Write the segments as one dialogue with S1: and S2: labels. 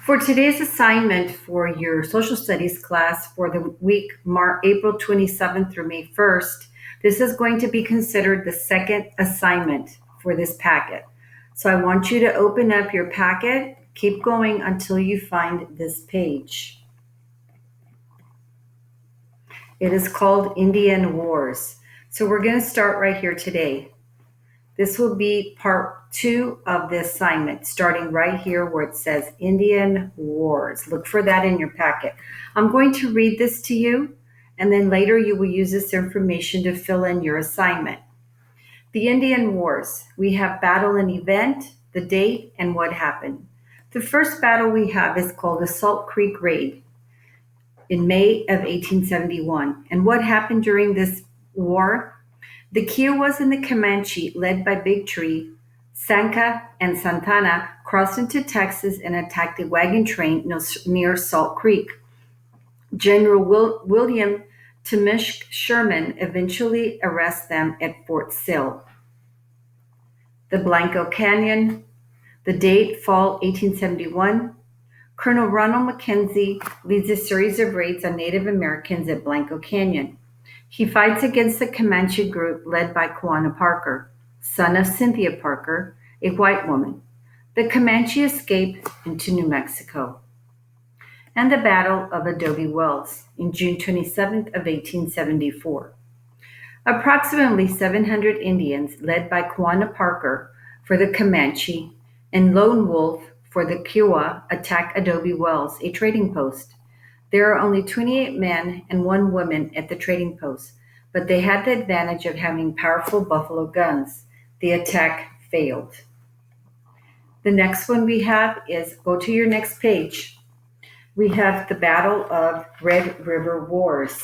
S1: For today's assignment for your social studies class for the week April 27th through May 1st, this is going to be considered the second assignment for this packet. So I want you to open up your packet, keep going until you find this page. It is called Indian Wars. So we're going to start right here today. This will be part 2 of the assignment, starting right here where it says Indian Wars. Look for that in your packet. I'm going to read this to you, and then later you will use this information to fill in your assignment. The Indian Wars. We have battle and event, the date, and what happened. The first battle we have is called the Salt Creek Raid in May of 1871. And what happened during this war? The Kiowas and the Comanche, led by Big Tree, Sanka, and Santana, crossed into Texas and attacked a wagon train near Salt Creek. General William Tecumseh Sherman eventually arrested them at Fort Sill. The Blanco Canyon, the date, fall 1871. Colonel Ronald McKenzie leads a series of raids on Native Americans at Blanco Canyon. He fights against the Comanche group led by Quanah Parker, son of Cynthia Parker, a white woman. The Comanche escape into New Mexico. And the Battle of Adobe Wells in June 27th of 1874. Approximately 700 Indians led by Quanah Parker for the Comanche and Lone Wolf for the Kiowa attack Adobe Wells, a trading post. There are only 28 men and 1 woman at the trading post, but they had the advantage of having powerful buffalo guns. The attack failed. The next one we have is, go to your next page. We have the Battle of Red River Wars.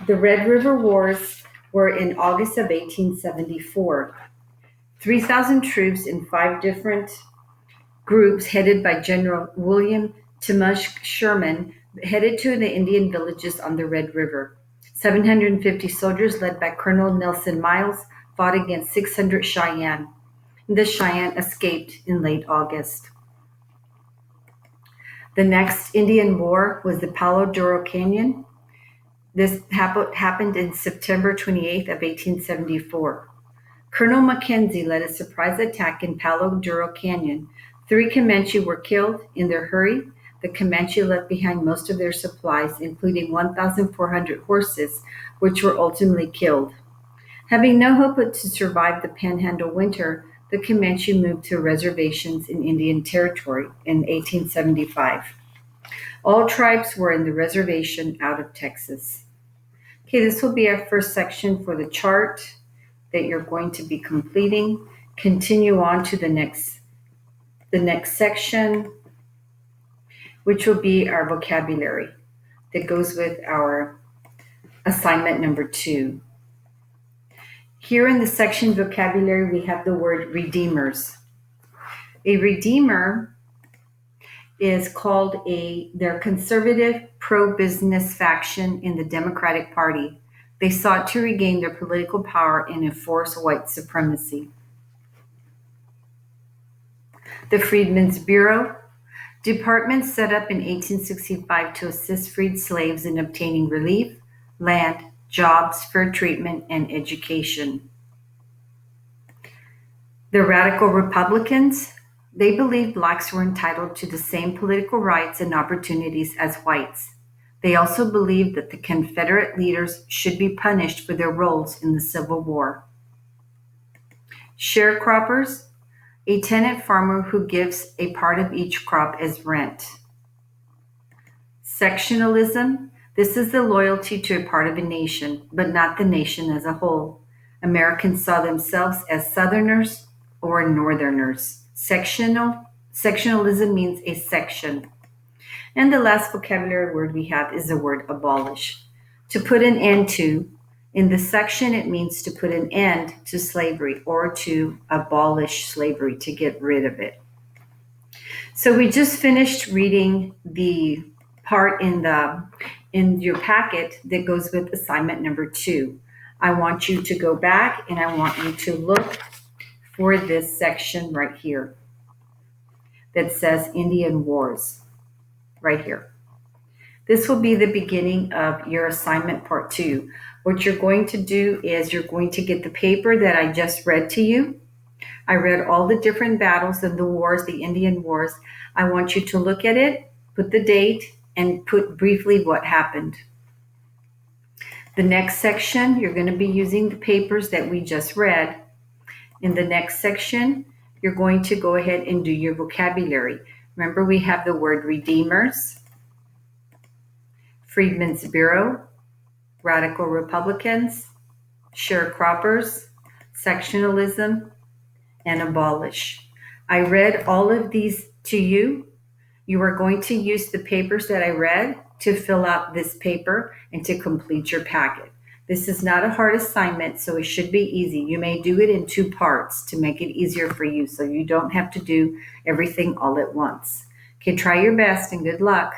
S1: The Red River Wars were in August of 1874. 3,000 troops in 5 different groups headed by General William Tecumseh Sherman headed to the Indian villages on the Red River. 750 soldiers led by Colonel Nelson Miles fought against 600 Cheyenne. The Cheyenne escaped in late August. The next Indian War was the Palo Duro Canyon. This happened in September 28th of 1874. Colonel Mackenzie led a surprise attack in Palo Duro Canyon. 3 Comanche were killed. In their hurry, the Comanche left behind most of their supplies, including 1,400 horses, which were ultimately killed. Having no hope but to survive the Panhandle winter, the Comanche moved to reservations in Indian Territory in 1875. All tribes were in the reservation out of Texas. Okay, this will be our first section for the chart that you're going to be completing. Continue on to the next section, which will be our vocabulary that goes with our assignment number 2. Here in the section vocabulary, we have the word redeemers. A redeemer is called their conservative pro-business faction in the Democratic Party. They sought to regain their political power and enforce white supremacy. The Freedmen's Bureau, department set up in 1865 to assist freed slaves in obtaining relief, land, jobs, fair treatment, and education. The Radical Republicans, they believed blacks were entitled to the same political rights and opportunities as whites. They also believed that the Confederate leaders should be punished for their roles in the Civil War. Sharecroppers, a tenant farmer who gives a part of each crop as rent. Sectionalism, this is the loyalty to a part of a nation, but not the nation as a whole. Americans saw themselves as Southerners or Northerners. Sectionalism means a section. And the last vocabulary word we have is the word abolish. To put an end to. In this section, it means to put an end to slavery or to abolish slavery, to get rid of it. So we just finished reading the part in your packet that goes with assignment number 2. I want you to go back and I want you to look for this section right here. that says Indian Wars right here. This will be the beginning of your assignment part 2. What you're going to do is you're going to get the paper that I just read to you. I read all the different battles and the wars, the Indian Wars. I want you to look at it, put the date, and put briefly what happened. The next section, you're going to be using the papers that we just read. In the next section, you're going to go ahead and do your vocabulary. Remember, we have the word redeemers, Freedmen's Bureau, radical Republicans, sharecroppers, sectionalism, and abolish. I read all of these to you. You are going to use the papers that I read to fill out this paper and to complete your packet. This is not a hard assignment, so it should be easy. You may do it in 2 parts to make it easier for you so you don't have to do everything all at once. Okay, try your best and good luck.